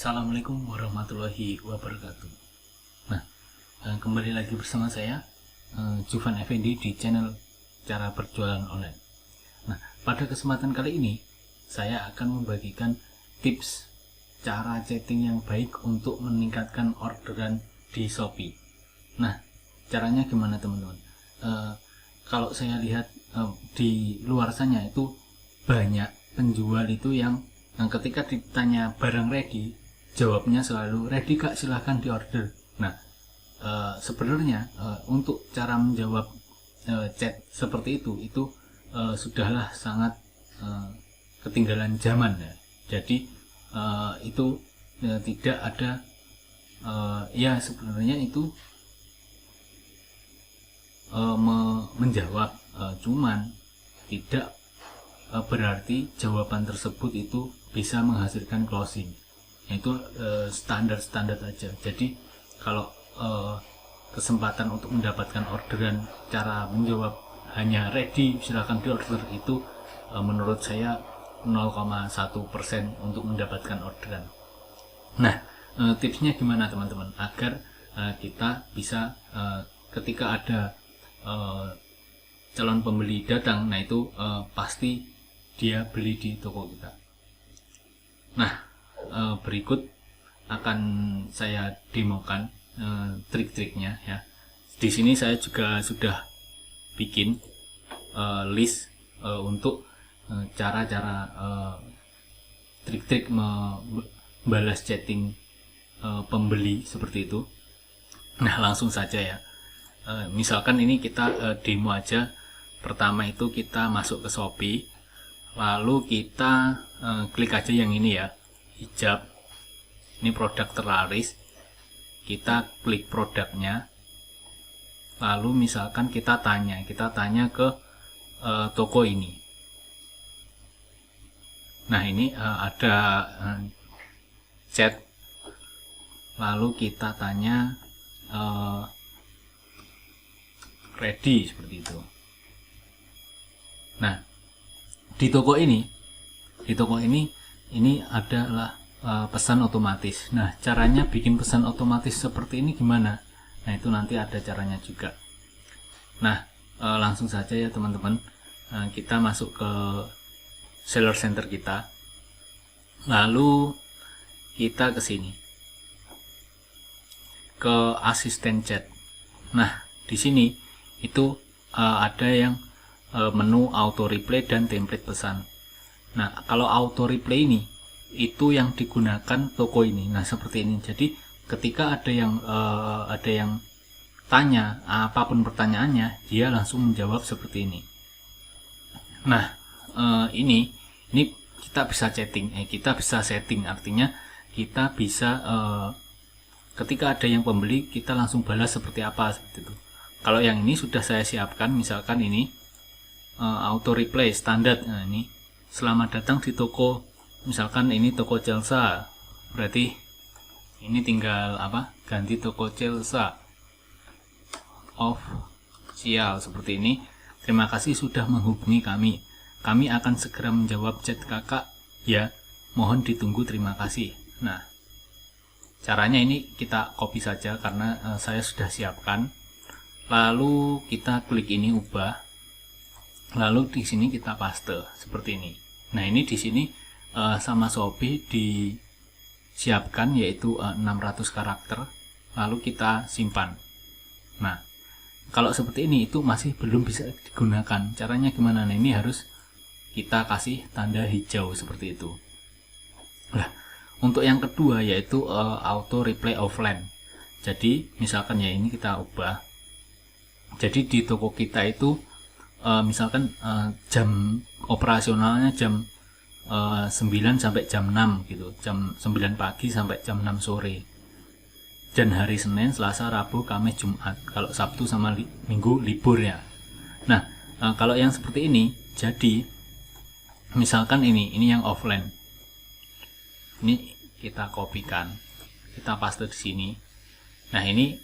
Assalamualaikum warahmatullahi wabarakatuh. Nah, kembali lagi bersama saya, Juvan Effendi di channel Cara Berjualan Online. Nah, pada kesempatan kali ini, saya akan membagikan tips cara chatting yang baik untuk meningkatkan orderan di Shopee. Nah, caranya gimana teman-teman? Kalau saya lihat di luar sana itu banyak penjual itu yang ketika ditanya barang ready, jawabnya selalu ready kak, silahkan diorder. Nah, sebenarnya untuk cara menjawab chat seperti itu sudahlah sangat ketinggalan zaman ya. Jadi itu tidak ada ya sebenarnya itu menjawab, cuman tidak berarti jawaban tersebut itu bisa menghasilkan closing. Itu standar-standar aja. Jadi kalau kesempatan untuk mendapatkan orderan cara menjawab hanya ready silahkan diorder itu menurut saya 0,1% untuk mendapatkan orderan. Nah, tipsnya gimana teman-teman agar kita bisa ketika ada calon pembeli datang, nah itu pasti dia beli di toko kita. Nah, berikut akan saya demokan trik-triknya ya. Di sini saya juga sudah bikin list untuk cara-cara trik-trik membalas chatting pembeli seperti itu. Nah, langsung saja ya. Misalkan ini kita demo aja. Pertama itu kita masuk ke Shopee, lalu kita klik aja yang ini ya, hijab. Ini produk terlaris. Kita klik produknya, lalu misalkan kita tanya ke toko ini. Nah, ini ada chat, lalu kita tanya ready seperti itu. Nah, di toko ini adalah pesan otomatis. Nah, caranya bikin pesan otomatis seperti ini gimana? Nah, itu nanti ada caranya juga. Nah, langsung saja ya teman-teman, kita masuk ke seller center kita, lalu kita ke sini ke asisten chat. Nah, di sini itu ada yang menu auto reply dan template pesan. Nah, kalau auto reply ini itu yang digunakan toko ini. Nah, seperti ini. Jadi ketika ada yang tanya apapun pertanyaannya, dia langsung menjawab seperti ini. Nah, ini kita bisa chatting, kita bisa setting, artinya kita bisa ketika ada yang pembeli kita langsung balas seperti apa seperti itu. Kalau yang ini sudah saya siapkan, misalkan ini auto reply standar. Nah, ini selamat datang di toko, misalkan ini toko Chelsea, berarti ini tinggal ganti toko Chelsea official seperti ini. Terima kasih sudah menghubungi kami. Kami akan segera menjawab chat kakak ya. Mohon ditunggu, terima kasih. Nah, caranya ini kita copy saja karena saya sudah siapkan. Lalu kita klik ini ubah. Lalu di sini kita paste seperti ini. Nah, ini di sini sama Shopee disiapkan yaitu 600 karakter. Lalu kita simpan. Nah, kalau seperti ini itu masih belum bisa digunakan. Caranya gimana? Nah, ini harus kita kasih tanda hijau seperti itu. Nah, untuk yang kedua yaitu auto reply offline. Jadi misalkan ya ini kita ubah. Jadi di toko kita itu misalkan jam operasionalnya jam 9 sampai jam 6 gitu. Jam 9 pagi sampai jam 6 sore. Dan hari Senin, Selasa, Rabu, Kamis, Jumat. Kalau Sabtu sama Minggu libur ya. Nah, kalau yang seperti ini, jadi misalkan ini yang offline. Ini kita kopikan, kita paste di sini. Nah, ini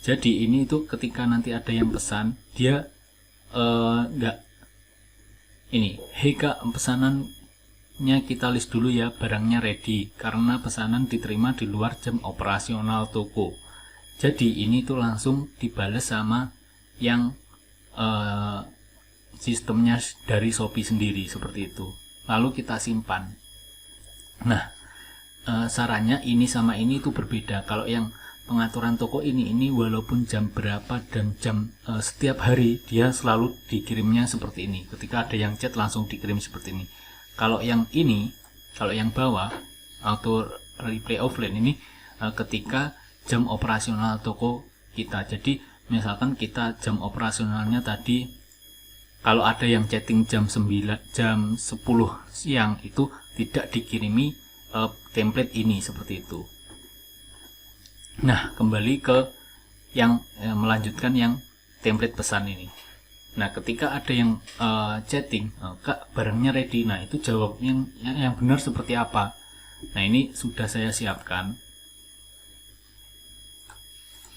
jadi ini itu ketika nanti ada yang pesan, dia enggak ini, hei kak, pesanan Pertama-tamanya kita list dulu ya barangnya ready, karena pesanan diterima di luar jam operasional toko. Jadi ini tuh langsung dibales sama yang sistemnya dari Shopee sendiri seperti itu. Lalu kita simpan. Nah, sarannya ini sama ini itu berbeda. Kalau yang pengaturan toko ini walaupun jam berapa dan jam setiap hari dia selalu dikirimnya seperti ini. Ketika ada yang chat langsung dikirim seperti ini. Kalau yang ini, kalau yang bawah auto replay offline ini ketika jam operasional toko kita. Jadi misalkan kita jam operasionalnya tadi, kalau ada yang chatting jam 9, jam 10 siang itu tidak dikirimi template ini seperti itu. Nah, kembali ke yang melanjutkan yang template pesan ini. Nah, ketika ada yang chatting, Kak barangnya ready. Nah, itu jawab yang benar seperti apa. Nah, ini sudah saya siapkan.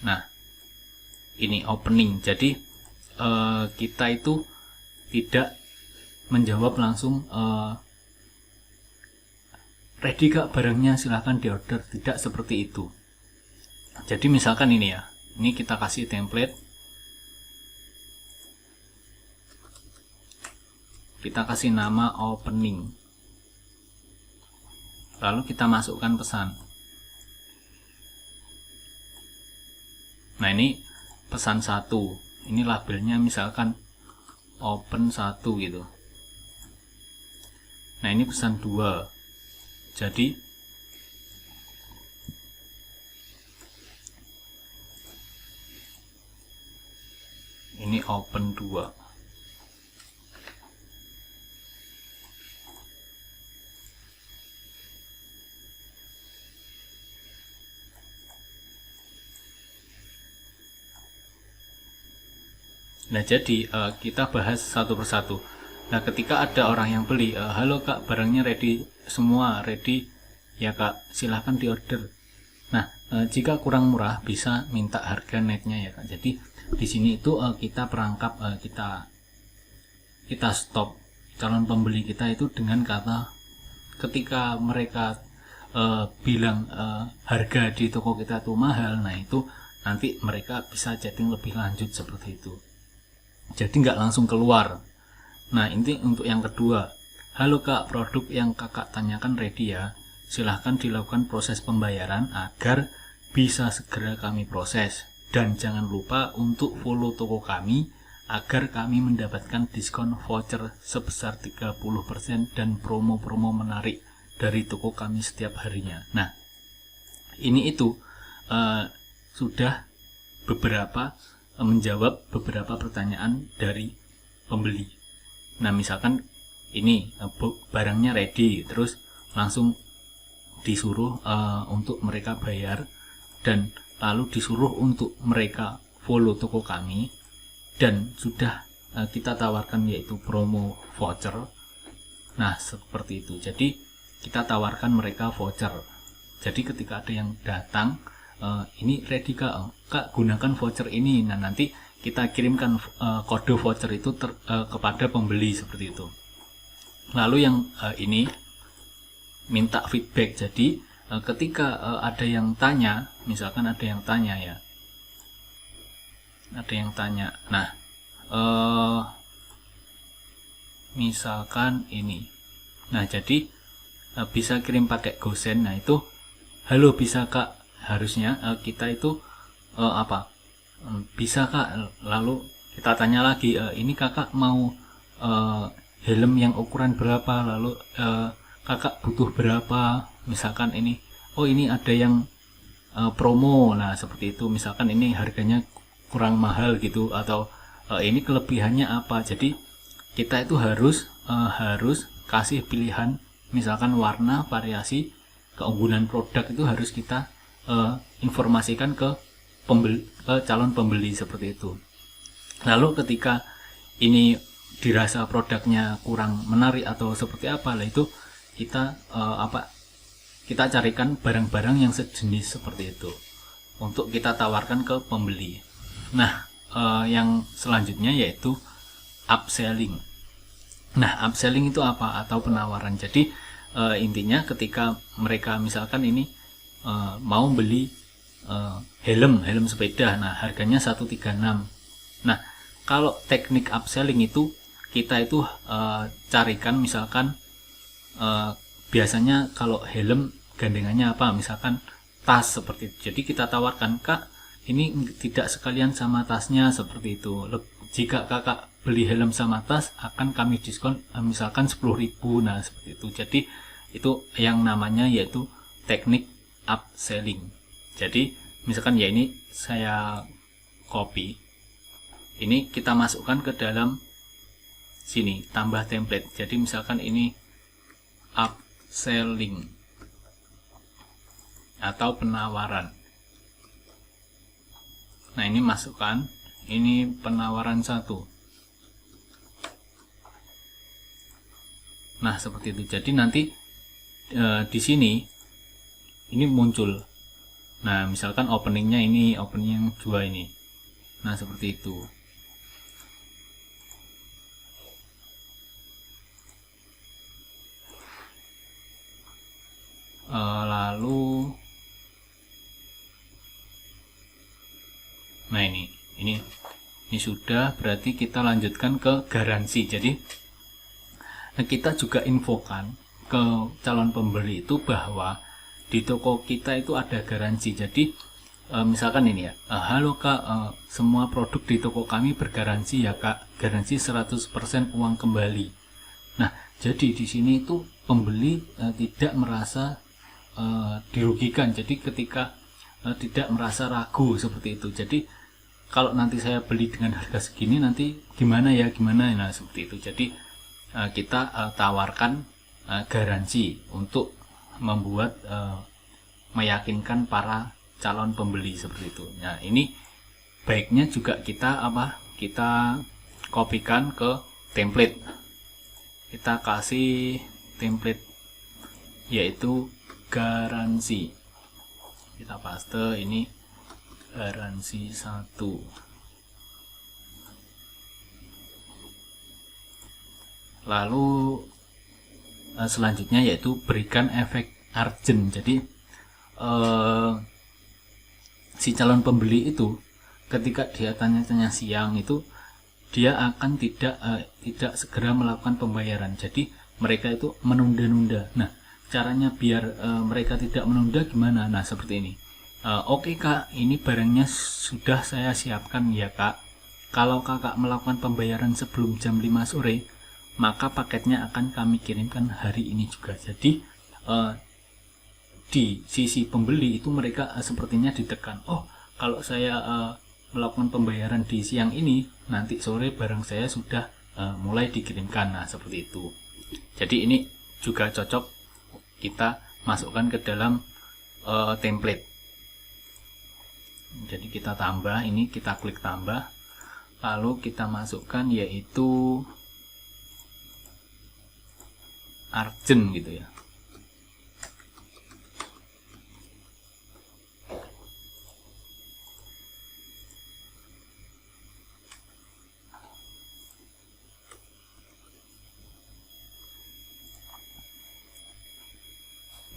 Nah, ini opening. Jadi kita itu tidak menjawab langsung ready Kak barangnya silahkan diorder. Tidak seperti itu. Jadi misalkan ini ya, ini kita kasih template. Kita kasih nama opening. Lalu kita masukkan pesan. Nah, ini pesan 1. Ini labelnya misalkan open 1 gitu. Nah, ini pesan 2. Jadi ini open 2. Nah, jadi kita bahas satu persatu. Nah, ketika ada orang yang beli, halo Kak, barangnya ready semua, ready ya Kak, silahkan diorder. Nah, jika kurang murah bisa minta harga netnya ya Kak. Jadi di sini itu kita perangkap, kita stop calon pembeli kita itu dengan kata ketika mereka bilang harga di toko kita tuh mahal. Nah, itu nanti mereka bisa chatting lebih lanjut seperti itu. Jadi nggak langsung keluar. Nah, ini untuk yang kedua. Halo Kak, produk yang Kakak tanyakan ready ya. Silahkan dilakukan proses pembayaran agar bisa segera kami proses. Dan jangan lupa untuk follow toko kami agar kami mendapatkan diskon voucher sebesar 30% dan promo-promo menarik dari toko kami setiap harinya. Nah, ini itu sudah menjawab beberapa pertanyaan dari pembeli. Nah, misalkan ini barangnya ready, terus langsung disuruh untuk mereka bayar dan lalu disuruh untuk mereka follow toko kami dan sudah kita tawarkan yaitu promo voucher. Nah, seperti itu. Jadi kita tawarkan mereka voucher. Jadi ketika ada yang datang, ini ready Kak, gunakan voucher ini. Nah, nanti kita kirimkan kode voucher itu kepada pembeli seperti itu. Lalu yang ini minta feedback. Jadi ketika ada yang tanya, misalkan ada yang tanya ya, ada yang tanya. Nah, misalkan ini. Nah, jadi bisa kirim pakai GoSend. Nah, itu halo bisa Kak. Harusnya kita itu bisa Kak. Lalu kita tanya lagi, ini Kakak mau helm yang ukuran berapa, lalu Kakak butuh berapa, misalkan ini ini ada yang promo. Nah, seperti itu. Misalkan ini harganya kurang mahal gitu, atau ini kelebihannya apa. Jadi kita itu harus kasih pilihan, misalkan warna, variasi, keunggulan produk itu harus kita informasikan ke calon pembeli seperti itu. Lalu ketika ini dirasa produknya kurang menarik atau seperti apa, lah itu kita kita carikan barang-barang yang sejenis seperti itu untuk kita tawarkan ke pembeli. Nah, yang selanjutnya yaitu upselling. Nah, upselling itu apa? Atau penawaran. Jadi intinya ketika mereka misalkan ini mau beli helm sepeda, nah harganya 136. Nah, kalau teknik upselling itu kita itu carikan misalkan biasanya kalau helm gandengannya apa, misalkan tas seperti itu. Jadi kita tawarkan, Kak, ini tidak sekalian sama tasnya seperti itu. Jika Kakak beli helm sama tas akan kami diskon misalkan 10.000. Nah, seperti itu. Jadi itu yang namanya yaitu teknik upselling. Jadi misalkan ya ini saya copy. Ini kita masukkan ke dalam sini, tambah template. Jadi misalkan ini upselling atau penawaran. Nah, ini masukkan, ini penawaran 1. Nah, seperti itu. Jadi nanti di sini ini muncul. Nah, misalkan openingnya ini, opening yang 2 ini. Nah, seperti itu. Lalu nah ini sudah, berarti kita lanjutkan ke garansi. Jadi kita juga infokan ke calon pembeli itu bahwa di toko kita itu ada garansi. Jadi misalkan ini ya, halo Kak, semua produk di toko kami bergaransi ya Kak, garansi 100% uang kembali. Nah, jadi di sini itu pembeli tidak merasa dirugikan. Jadi ketika tidak merasa ragu seperti itu. Jadi kalau nanti saya beli dengan harga segini nanti gimana ya, nah seperti itu. Jadi kita tawarkan garansi untuk membuat meyakinkan para calon pembeli seperti itu. Nah, ini baiknya juga kita kopikan ke template. Kita kasih template yaitu garansi. Kita paste ini garansi 1. Lalu selanjutnya yaitu berikan efek urgent. Jadi si calon pembeli itu ketika dia tanya-tanya siang itu dia akan tidak segera melakukan pembayaran. Jadi mereka itu menunda-nunda. Nah, caranya biar mereka tidak menunda gimana? Nah, seperti ini. Oke Kak, ini barangnya sudah saya siapkan ya Kak. Kalau Kakak melakukan pembayaran sebelum jam 5 sore, maka paketnya akan kami kirimkan hari ini juga. Jadi di sisi pembeli itu mereka sepertinya ditekan. Oh, kalau saya melakukan pembayaran di siang ini, nanti sore barang saya sudah mulai dikirimkan. Nah, seperti itu. Jadi ini juga cocok kita masukkan ke dalam template. Jadi kita tambah, ini kita klik tambah, lalu kita masukkan yaitu urgent gitu ya.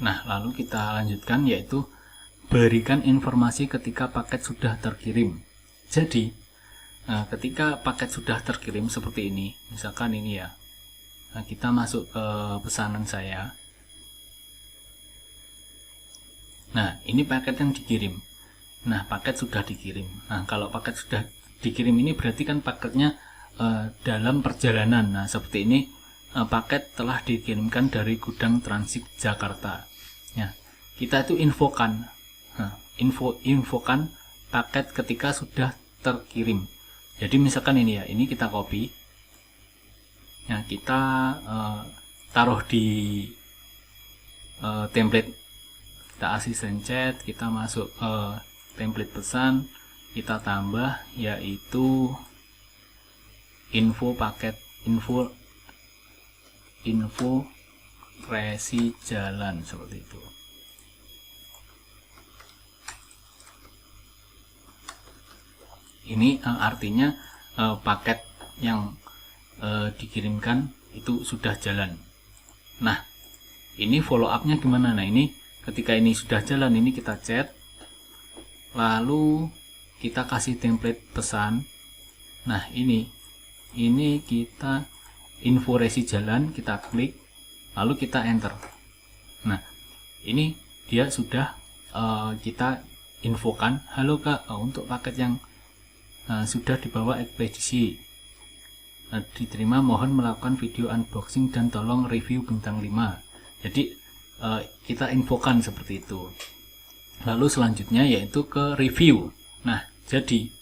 Nah, lalu kita lanjutkan yaitu berikan informasi ketika paket sudah terkirim. Jadi ketika paket sudah terkirim seperti ini, misalkan ini ya, nah, kita masuk ke pesanan saya. Nah, ini paket yang dikirim. Nah, paket sudah dikirim. Nah, kalau paket sudah dikirim ini berarti kan paketnya dalam perjalanan. Nah, seperti ini paket telah dikirimkan dari gudang transit Jakarta. Ya, kita itu infokan. Nah, infokan paket ketika sudah terkirim. Jadi misalkan ini ya, ini kita copy. Nah, kita taruh di template. Kita asisten chat, kita masuk template pesan, kita tambah yaitu info paket, info resi jalan seperti itu. Ini artinya paket yang dikirimkan itu sudah jalan. Nah, ini follow up-nya gimana? Nah, ini ketika ini sudah jalan, ini kita chat, lalu kita kasih template pesan. Nah, ini kita info resi jalan, kita klik, lalu kita enter. Nah, ini dia sudah kita infokan, halo Kak, untuk paket yang sudah dibawa ekspedisi diterima, mohon melakukan video unboxing dan tolong review bintang 5. Jadi kita infokan seperti itu. Lalu selanjutnya yaitu ke review. Nah, jadi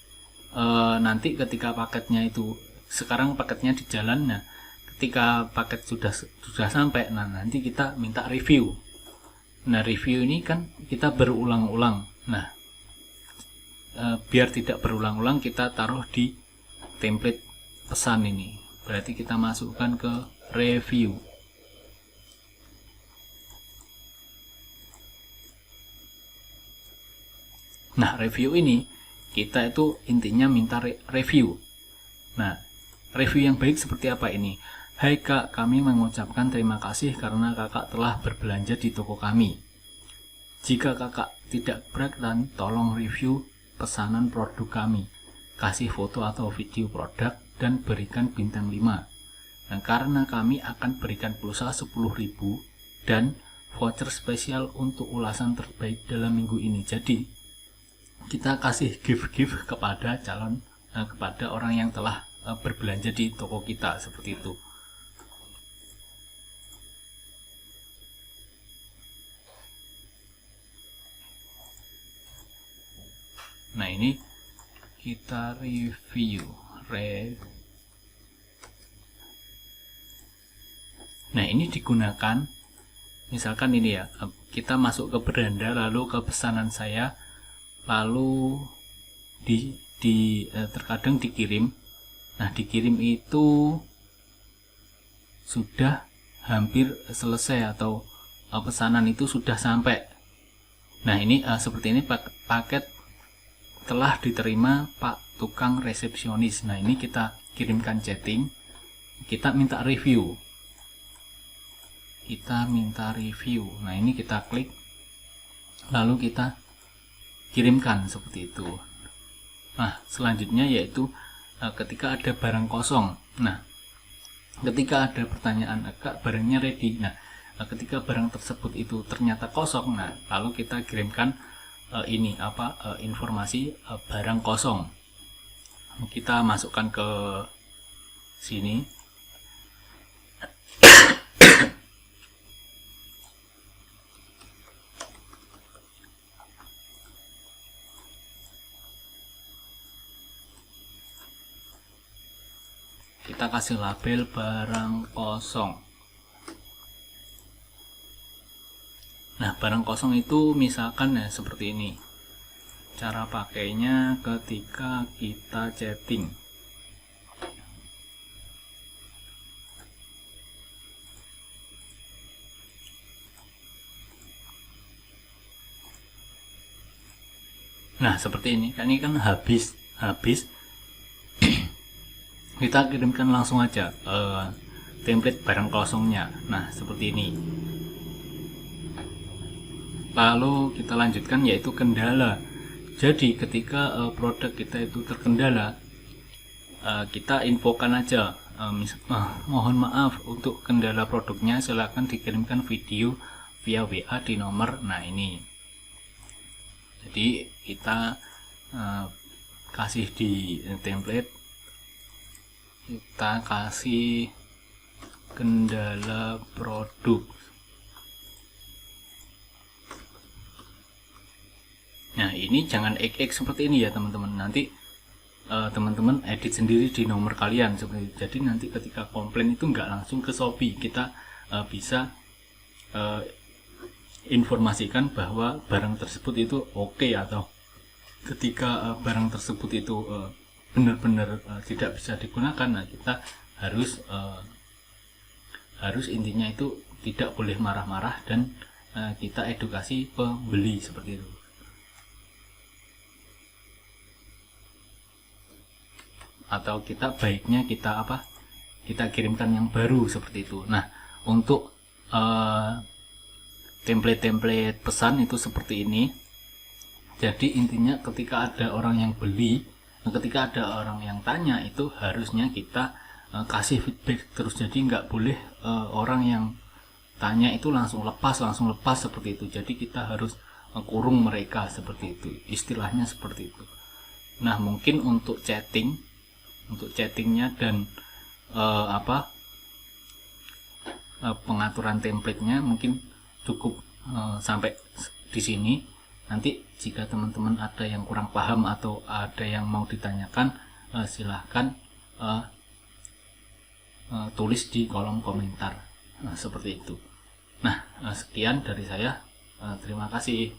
nanti ketika paketnya itu, sekarang paketnya di jalan, nah ketika paket sudah sampai, nah nanti kita minta review. Nah, review ini kan kita berulang-ulang. Nah, biar tidak berulang-ulang, kita taruh di template pesan ini. Berarti kita masukkan ke review. Nah, review ini kita itu intinya minta review. Nah, review yang baik seperti apa ini? Hai Kak, kami mengucapkan terima kasih karena Kakak telah berbelanja di toko kami. Jika Kakak tidak keberatan, tolong review pesanan produk kami. Kasih foto atau video produk dan berikan bintang 5. Nah, karena kami akan berikan pulsa 10.000 dan voucher spesial untuk ulasan terbaik dalam minggu ini. Jadi, kita kasih gift kepada kepada orang yang telah berbelanja di toko kita, seperti itu. Nah, ini kita review. Nah, ini digunakan, misalkan ini ya, kita masuk ke beranda, lalu ke pesanan saya, lalu terkadang dikirim. Nah, dikirim itu sudah hampir selesai atau pesanan itu sudah sampai. Nah, ini seperti ini, paket telah diterima Pak tukang resepsionis. Nah, ini kita kirimkan chatting, kita minta review. Nah, ini kita klik, lalu kita kirimkan seperti itu. Nah, selanjutnya yaitu ketika ada barang kosong. Nah, ketika ada pertanyaan, Kak, barangnya ready. Nah, ketika barang tersebut itu ternyata kosong, nah lalu kita kirimkan informasi barang kosong. Kita masukkan ke sini. Kita kasih label barang kosong. Nah, barang kosong itu misalkan ya seperti ini. Cara pakainya ketika kita chatting. Nah, seperti ini. Ini kan habis. Kita kirimkan langsung aja template barang kosongnya. Nah, seperti ini. Lalu kita lanjutkan yaitu kendala. Jadi ketika produk kita itu terkendala, kita infokan aja, mohon maaf untuk kendala produknya, silakan dikirimkan video via WA di nomor. Nah, ini. Jadi kita kasih di template, kita kasih kendala produk. Nah, ini jangan XX seperti ini ya teman-teman. Nanti teman-teman edit sendiri di nomor kalian seperti itu. Jadi nanti ketika komplain itu nggak langsung ke Shopee, kita bisa informasikan bahwa barang tersebut itu oke, atau ketika barang tersebut itu benar-benar tidak bisa digunakan. Nah, kita harus intinya itu tidak boleh marah-marah, dan kita edukasi pembeli seperti itu. Atau kita baiknya kita kirimkan yang baru seperti itu. Nah, untuk template-template pesan itu seperti ini. Jadi intinya ketika ada orang yang beli, ketika ada orang yang tanya, itu harusnya kita kasih feedback terus. Jadi nggak boleh orang yang tanya itu langsung lepas seperti itu. Jadi kita harus kurung mereka seperti itu, istilahnya seperti itu. Nah, mungkin untuk chattingnya dan pengaturan templatenya mungkin cukup sampai di sini. Nanti jika teman-teman ada yang kurang paham atau ada yang mau ditanyakan, silahkan tulis di kolom komentar seperti itu. Nah, sekian dari saya. Terima kasih.